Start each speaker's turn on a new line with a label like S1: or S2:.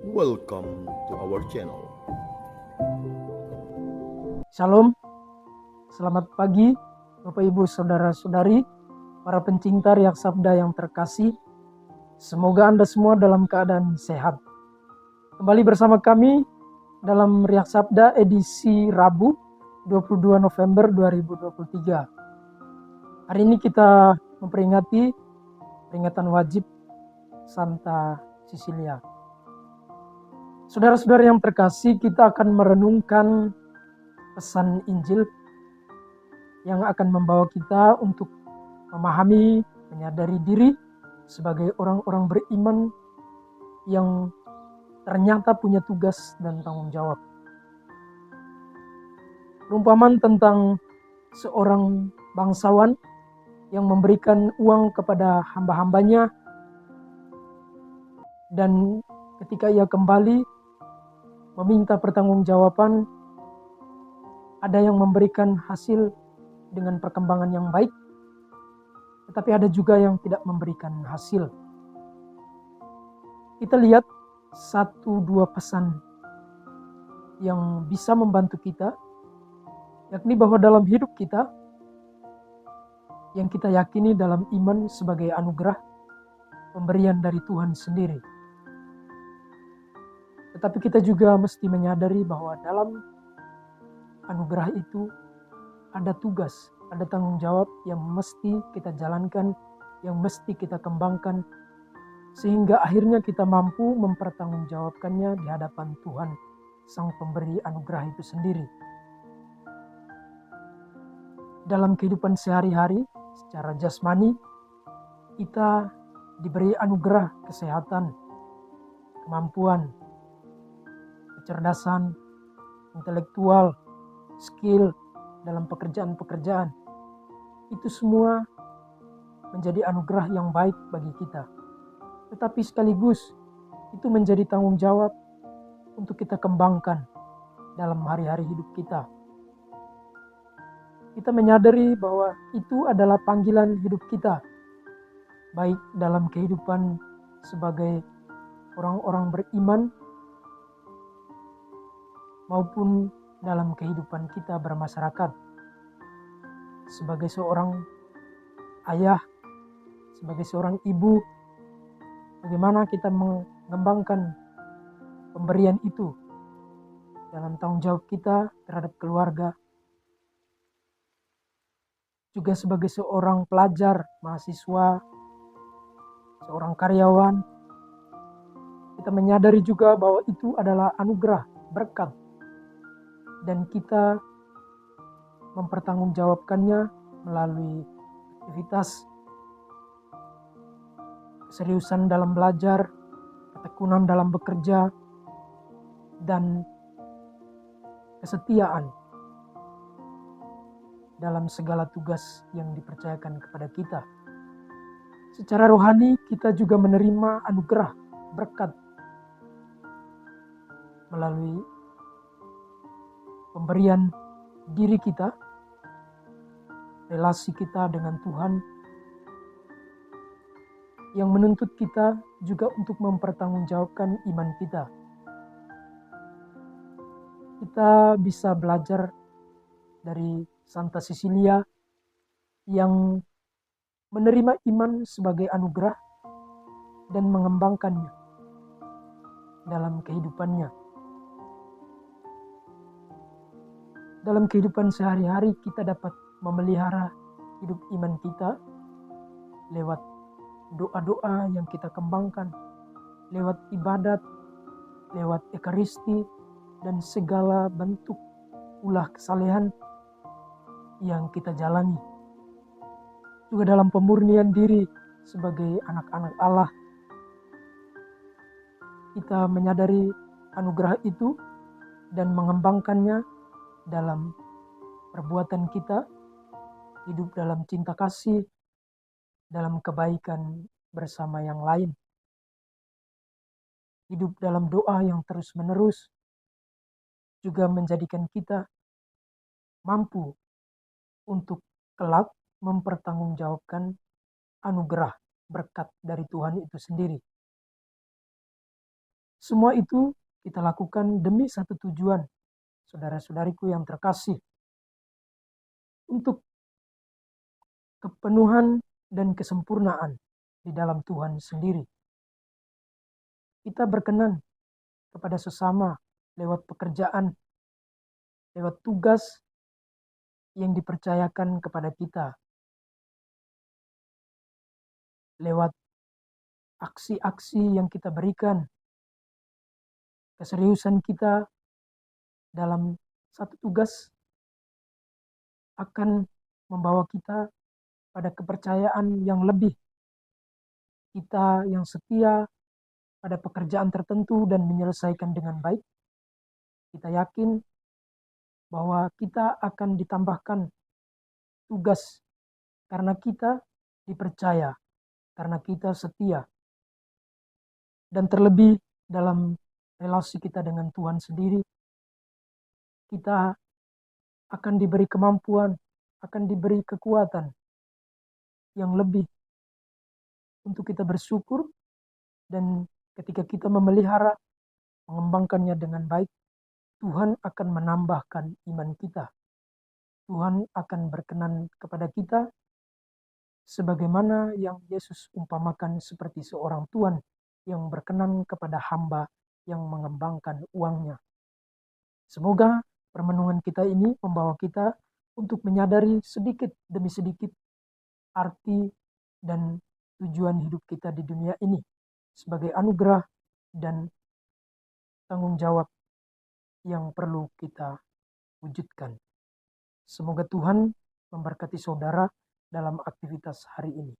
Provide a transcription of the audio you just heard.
S1: Welcome to our channel.
S2: Shalom, selamat pagi Bapak Ibu Saudara-saudari, para pencinta Riak Sabda yang terkasih. Semoga Anda semua dalam keadaan sehat. Kembali bersama kami dalam Riak Sabda edisi Rabu 22 November 2023. Hari ini kita memperingati peringatan wajib Santa Cecilia. Saudara-saudara yang terkasih, kita akan merenungkan pesan Injil yang akan membawa kita untuk memahami, menyadari diri sebagai orang-orang beriman yang ternyata punya tugas dan tanggung jawab. Perumpamaan tentang seorang bangsawan yang memberikan uang kepada hamba-hambanya, dan ketika ia kembali meminta pertanggungjawaban, ada yang memberikan hasil dengan perkembangan yang baik, tetapi ada juga yang tidak memberikan hasil. Kita lihat satu dua pesan yang bisa membantu kita, yakni bahwa dalam hidup kita, yang kita yakini dalam iman sebagai anugerah pemberian dari Tuhan sendiri. Tetapi kita juga mesti menyadari bahwa dalam anugerah itu ada tugas, ada tanggung jawab yang mesti kita jalankan, yang mesti kita kembangkan, sehingga akhirnya kita mampu mempertanggungjawabkannya di hadapan Tuhan, Sang Pemberi anugerah itu sendiri. Dalam kehidupan sehari-hari, secara jasmani, kita diberi anugerah kesehatan, kemampuan, kecerdasan, intelektual, skill dalam pekerjaan-pekerjaan. Itu semua menjadi anugerah yang baik bagi kita. Tetapi sekaligus itu menjadi tanggung jawab untuk kita kembangkan dalam hari-hari hidup kita. Kita menyadari bahwa itu adalah panggilan hidup kita, baik dalam kehidupan sebagai orang-orang beriman maupun dalam kehidupan kita bermasyarakat. Sebagai seorang ayah, sebagai seorang ibu, bagaimana kita mengembangkan pemberian itu dalam tanggung jawab kita terhadap keluarga. Juga sebagai seorang pelajar, mahasiswa, seorang karyawan, kita menyadari juga bahwa itu adalah anugerah, berkat, dan kita mempertanggungjawabkannya melalui aktivitas, keseriusan dalam belajar, ketekunan dalam bekerja, dan kesetiaan dalam segala tugas yang dipercayakan kepada kita. Secara rohani kita juga menerima anugerah, berkat melalui pemberian diri kita, relasi kita dengan Tuhan, yang menuntut kita juga untuk mempertanggungjawabkan iman kita. Kita bisa belajar dari Santa Cecilia yang menerima iman sebagai anugerah dan mengembangkannya dalam kehidupannya. Dalam kehidupan sehari-hari kita dapat memelihara hidup iman kita lewat doa-doa yang kita kembangkan, lewat ibadat, lewat ekaristi, dan segala bentuk ulah kesalehan yang kita jalani. Juga dalam pemurnian diri sebagai anak-anak Allah, kita menyadari anugerah itu dan mengembangkannya dalam perbuatan kita, hidup dalam cinta kasih, dalam kebaikan bersama yang lain, hidup dalam doa yang terus-menerus, juga menjadikan kita mampu untuk kelak mempertanggungjawabkan anugerah berkat dari Tuhan itu sendiri. Semua itu kita lakukan demi satu tujuan, saudara-saudariku yang terkasih, untuk kepenuhan dan kesempurnaan di dalam Tuhan sendiri. Kita berkenan kepada sesama lewat pekerjaan, lewat tugas yang dipercayakan kepada kita, lewat aksi-aksi yang kita berikan, keseriusan kita dalam satu tugas akan membawa kita pada kepercayaan yang lebih. Kita yang setia pada pekerjaan tertentu dan menyelesaikan dengan baik, kita yakin bahwa kita akan ditambahkan tugas karena kita dipercaya, karena kita setia. Dan terlebih dalam relasi kita dengan Tuhan sendiri, kita akan diberi kemampuan, akan diberi kekuatan yang lebih untuk kita bersyukur, dan ketika kita memelihara, mengembangkannya dengan baik, Tuhan akan menambahkan iman kita. Tuhan akan berkenan kepada kita sebagaimana yang Yesus umpamakan seperti seorang tuan yang berkenan kepada hamba yang mengembangkan uangnya. Semoga permenungan kita ini membawa kita untuk menyadari sedikit demi sedikit arti dan tujuan hidup kita di dunia ini sebagai anugerah dan tanggung jawab yang perlu kita wujudkan. Semoga Tuhan memberkati saudara dalam aktivitas hari ini.